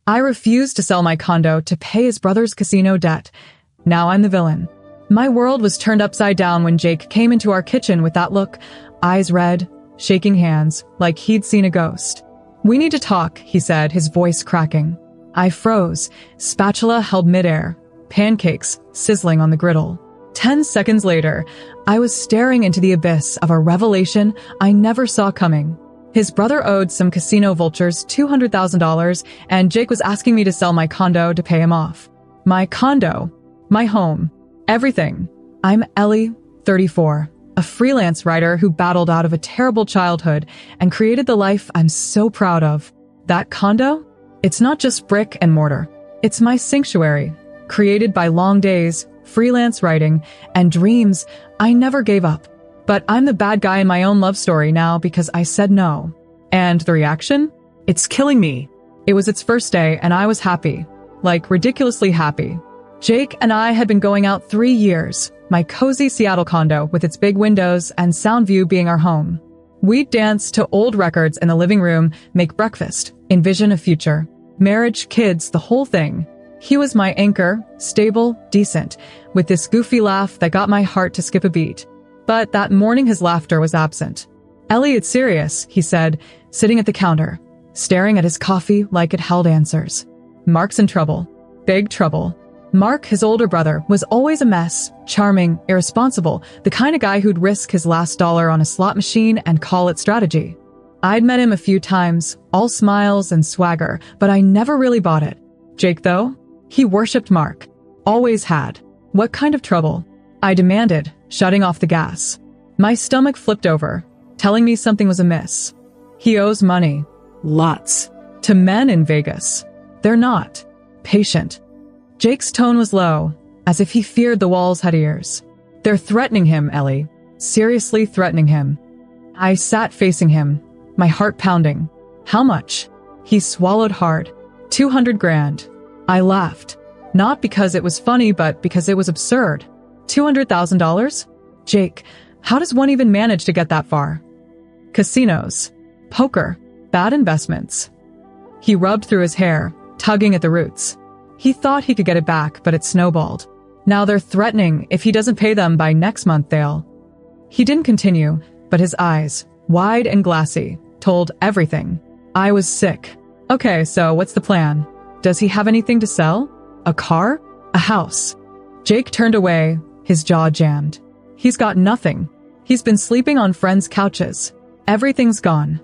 I refused to sell my condo to pay his brother's casino debt. Now I'm the villain. My world was turned upside down when Jake came into our kitchen with that look, eyes red, shaking hands, like he'd seen a ghost. "We need to talk," he said, his voice cracking. I froze, spatula held midair, pancakes sizzling on the griddle. 10 seconds later, I was staring into the abyss of a revelation I never saw coming. His brother owed some casino vultures $200,000, and Jake was asking me to sell my condo to pay him off. My condo, my home, everything. I'm Ellie, 34, a freelance writer who battled out of a terrible childhood and created the life I'm so proud of. That condo? It's not just brick and mortar. It's my sanctuary, created by long days, freelance writing, and dreams I never gave up. But I'm the bad guy in my own love story now because I said no. And the reaction? It's killing me. It was its first day and I was happy. Like, ridiculously happy. Jake and I had been going out 3 years, my cozy Seattle condo with its big windows and sound view being our home. We'd dance to old records in the living room, make breakfast, envision a future. Marriage, kids, the whole thing. He was my anchor, stable, decent, with this goofy laugh that got my heart to skip a beat. But that morning his laughter was absent. "Ellie, it's serious," he said, sitting at the counter, staring at his coffee like it held answers. "Mark's in trouble. Big trouble." Mark, his older brother, was always a mess, charming, irresponsible, the kind of guy who'd risk his last dollar on a slot machine and call it strategy. I'd met him a few times, all smiles and swagger, but I never really bought it. Jake, though? He worshipped Mark. Always had. "What kind of trouble?" I demanded, shutting off the gas. My stomach flipped over, telling me something was amiss. "He owes money. Lots. To men in Vegas. They're not patient." Jake's tone was low, as if he feared the walls had ears. "They're threatening him, Ellie. Seriously threatening him." I sat facing him, my heart pounding. "How much?" He swallowed hard. 200 grand. I laughed. Not because it was funny, but because it was absurd. $200,000? Jake, how does one even manage to get that far? Casinos. Poker. Bad investments. He rubbed through his hair, tugging at the roots. He thought he could get it back, but it snowballed. Now they're threatening if he doesn't pay them by next month they'll... He didn't continue, but his eyes, wide and glassy, told everything. I was sick. "Okay, so what's the plan? Does he have anything to sell? A car? A house?" Jake turned away, his jaw jammed. "He's got nothing. He's been sleeping on friends' couches. Everything's gone."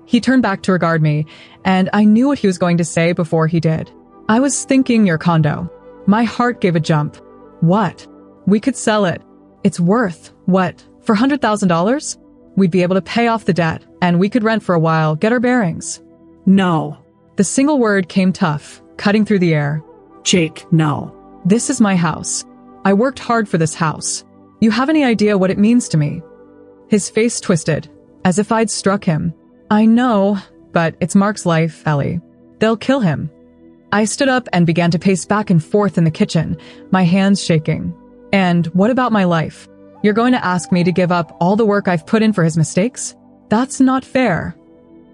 He turned back to regard me, and I knew what he was going to say before he did. "I was thinking your condo." My heart gave a jump. "What?" "We could sell it. It's worth, what, $400,000? We'd be able to pay off the debt, and we could rent for a while, get our bearings." "No." The single word came tough, cutting through the air. "Jake, no. This is my house. I worked hard for this house. You have any idea what it means to me?" His face twisted, as if I'd struck him. "I know, but it's Mark's life, Ellie. They'll kill him." I stood up and began to pace back and forth in the kitchen, my hands shaking. "And what about my life? You're going to ask me to give up all the work I've put in for his mistakes? That's not fair."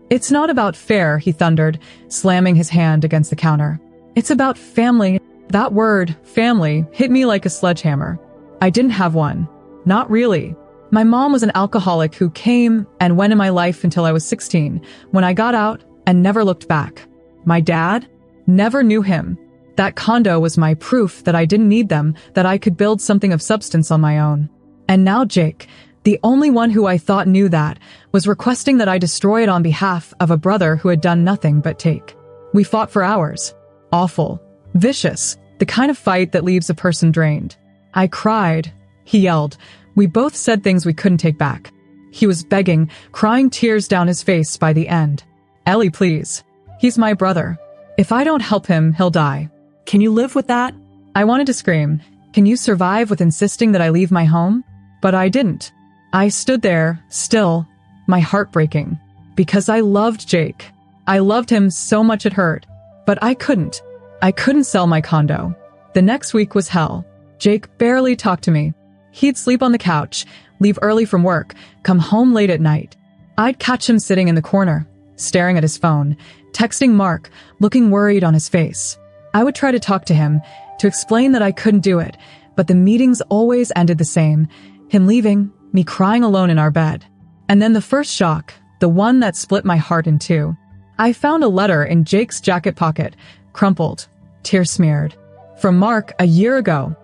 "It's not about fair," he thundered, slamming his hand against the counter. "It's about family." That word, family, hit me like a sledgehammer. I didn't have one. Not really. My mom was an alcoholic who came and went in my life until I was 16, when I got out and never looked back. My dad? Never knew him. That condo was my proof that I didn't need them, that I could build something of substance on my own. And now Jake, the only one who I thought knew that, was requesting that I destroy it on behalf of a brother who had done nothing but take. We fought for hours. Awful. Vicious. The kind of fight that leaves a person drained. I cried. He yelled. We both said things we couldn't take back. He was begging, crying tears down his face by the end. "Ellie, please. He's my brother. If I don't help him, he'll die. Can you live with that?" I wanted to scream. Can you survive with insisting that I leave my home? But I didn't. I stood there, still, my heart breaking. Because I loved Jake. I loved him so much it hurt. But I couldn't. I couldn't sell my condo. The next week was hell. Jake barely talked to me. He'd sleep on the couch, leave early from work, come home late at night. I'd catch him sitting in the corner, staring at his phone, texting Mark, looking worried on his face. I would try to talk to him, to explain that I couldn't do it, but the meetings always ended the same. Him leaving, me crying alone in our bed. And then the first shock, the one that split my heart in two. I found a letter in Jake's jacket pocket, crumpled, tear-smeared. From Mark a year ago.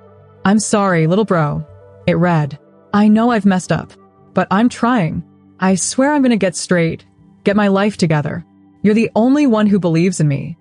"I'm sorry, little bro." It read, "I know I've messed up, but I'm trying. I swear I'm gonna get straight, get my life together. You're the only one who believes in me."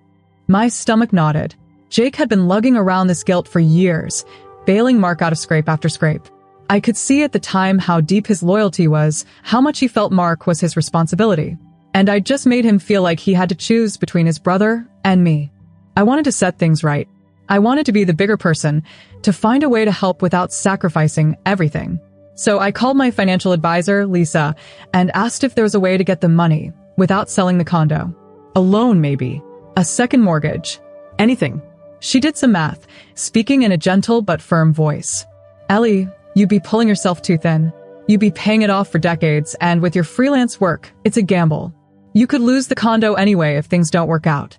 My stomach nodded. Jake had been lugging around this guilt for years, bailing Mark out of scrape after scrape. I could see at the time how deep his loyalty was, how much he felt Mark was his responsibility. And I just made him feel like he had to choose between his brother and me. I wanted to set things right. I wanted to be the bigger person, to find a way to help without sacrificing everything. So I called my financial advisor, Lisa, and asked if there was a way to get the money without selling the condo. A loan, maybe. A second mortgage. Anything. She did some math, speaking in a gentle but firm voice. "Ellie, you'd be pulling yourself too thin. You'd be paying it off for decades, and with your freelance work, it's a gamble. You could lose the condo anyway if things don't work out."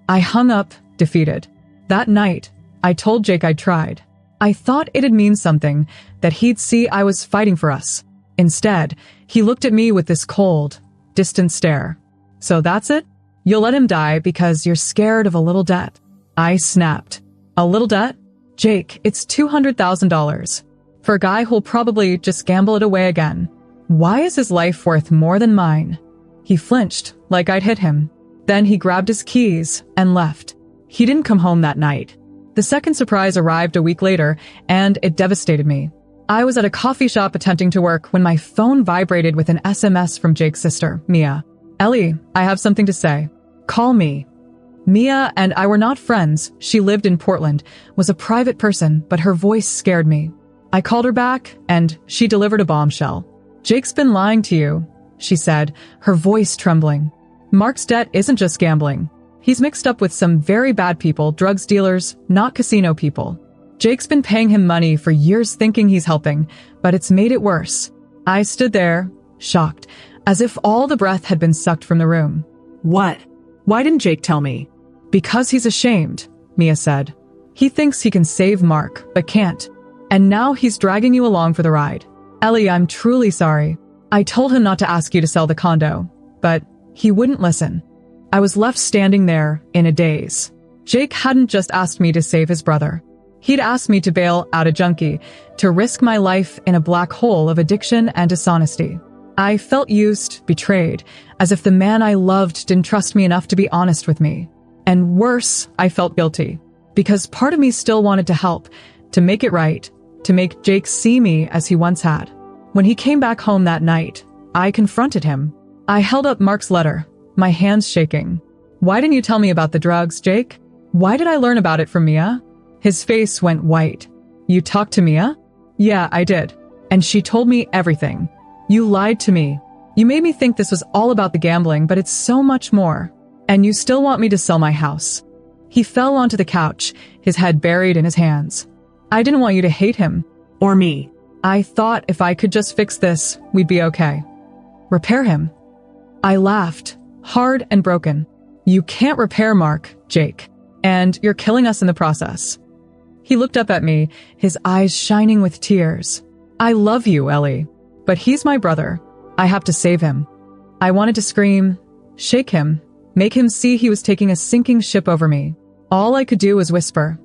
I hung up, defeated. That night, I told Jake I'd tried. I thought it'd mean something, that he'd see I was fighting for us. Instead, he looked at me with this cold, distant stare. "So that's it? You'll let him die because you're scared of a little debt?" I snapped. "A little debt? Jake, it's $200,000. For a guy who'll probably just gamble it away again. Why is his life worth more than mine?" He flinched, like I'd hit him. Then he grabbed his keys and left. He didn't come home that night. The second surprise arrived a week later, and it devastated me. I was at a coffee shop attempting to work when my phone vibrated with an SMS from Jake's sister, Mia. "Ellie, I have something to say. Call me." Mia and I were not friends. She lived in Portland, was a private person, but her voice scared me. I called her back, and she delivered a bombshell. "Jake's been lying to you," she said, her voice trembling. "Mark's debt isn't just gambling. He's mixed up with some very bad people, drugs dealers, not casino people. Jake's been paying him money for years thinking he's helping, but it's made it worse." I stood there, shocked, as if all the breath had been sucked from the room. "What? Why didn't Jake tell me?" "Because he's ashamed," Mia said. "He thinks he can save Mark, but can't. And now he's dragging you along for the ride. Ellie, I'm truly sorry. I told him not to ask you to sell the condo, but he wouldn't listen." I was left standing there in a daze. Jake hadn't just asked me to save his brother. He'd asked me to bail out a junkie, to risk my life in a black hole of addiction and dishonesty. I felt used, betrayed, as if the man I loved didn't trust me enough to be honest with me. And worse, I felt guilty, because part of me still wanted to help, to make it right, to make Jake see me as he once had. When he came back home that night, I confronted him. I held up Mark's letter, my hands shaking. "Why didn't you tell me about the drugs, Jake? Why did I learn about it from Mia?" His face went white. "You talked to Mia?" "Yeah, I did. And she told me everything. You lied to me. You made me think this was all about the gambling, but it's so much more. And you still want me to sell my house." He fell onto the couch, his head buried in his hands. "I didn't want you to hate him. Or me. I thought if I could just fix this, we'd be okay. Repair him." I laughed, hard and broken. "You can't repair Mark, Jake. And you're killing us in the process." He looked up at me, his eyes shining with tears. "I love you, Ellie. But he's my brother. I have to save him." I wanted to scream, shake him, make him see he was taking a sinking ship over me. All I could do was whisper,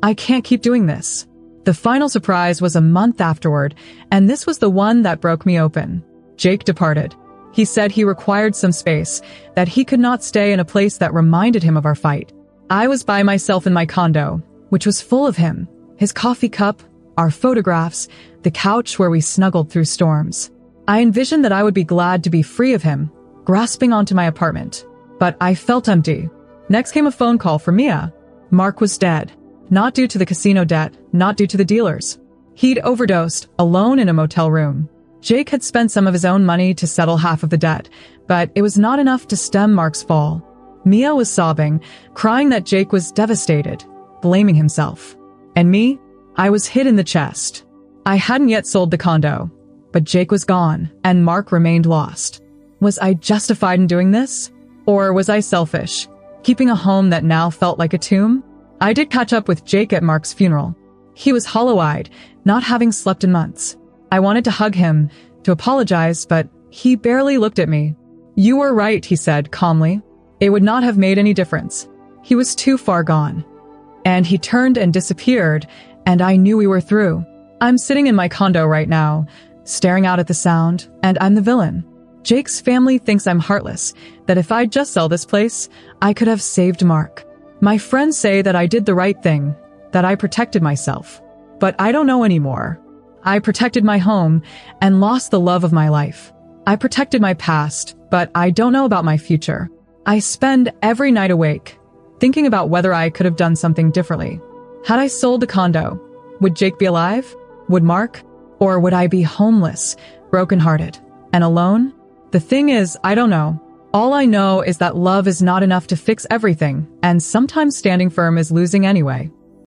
"I can't keep doing this." The final surprise was a month afterward, and this was the one that broke me open. Jake departed. He said he required some space, that he could not stay in a place that reminded him of our fight. I was by myself in my condo, which was full of him, his coffee cup, our photographs, the couch where we snuggled through storms. I envisioned that I would be glad to be free of him, grasping onto my apartment. But I felt empty. Next came a phone call from Mia. Mark was dead. Not due to the casino debt, not due to the dealers. He'd overdosed, alone in a motel room. Jake had spent some of his own money to settle half of the debt, but it was not enough to stem Mark's fall. Mia was sobbing, crying that Jake was devastated, blaming himself. And me? I was hit in the chest. I hadn't yet sold the condo, but Jake was gone, and Mark remained lost. Was I justified in doing this? Or was I selfish, keeping a home that now felt like a tomb? I did catch up with Jake at Mark's funeral. He was hollow-eyed, not having slept in months. I wanted to hug him, to apologize, but he barely looked at me. "You were right," he said calmly. "It would not have made any difference." He was too far gone. And he turned and disappeared, and I knew we were through. I'm sitting in my condo right now, staring out at the sound, and I'm the villain. Jake's family thinks I'm heartless, that if I'd just sell this place, I could have saved Mark. My friends say that I did the right thing, that I protected myself. But I don't know anymore. I protected my home and lost the love of my life. I protected my past, but I don't know about my future. I spend every night awake, thinking about whether I could have done something differently. Had I sold the condo, would Jake be alive? Would Mark? Or would I be homeless, brokenhearted, and alone? The thing is, I don't know. All I know is that love is not enough to fix everything, and sometimes standing firm is losing anyway.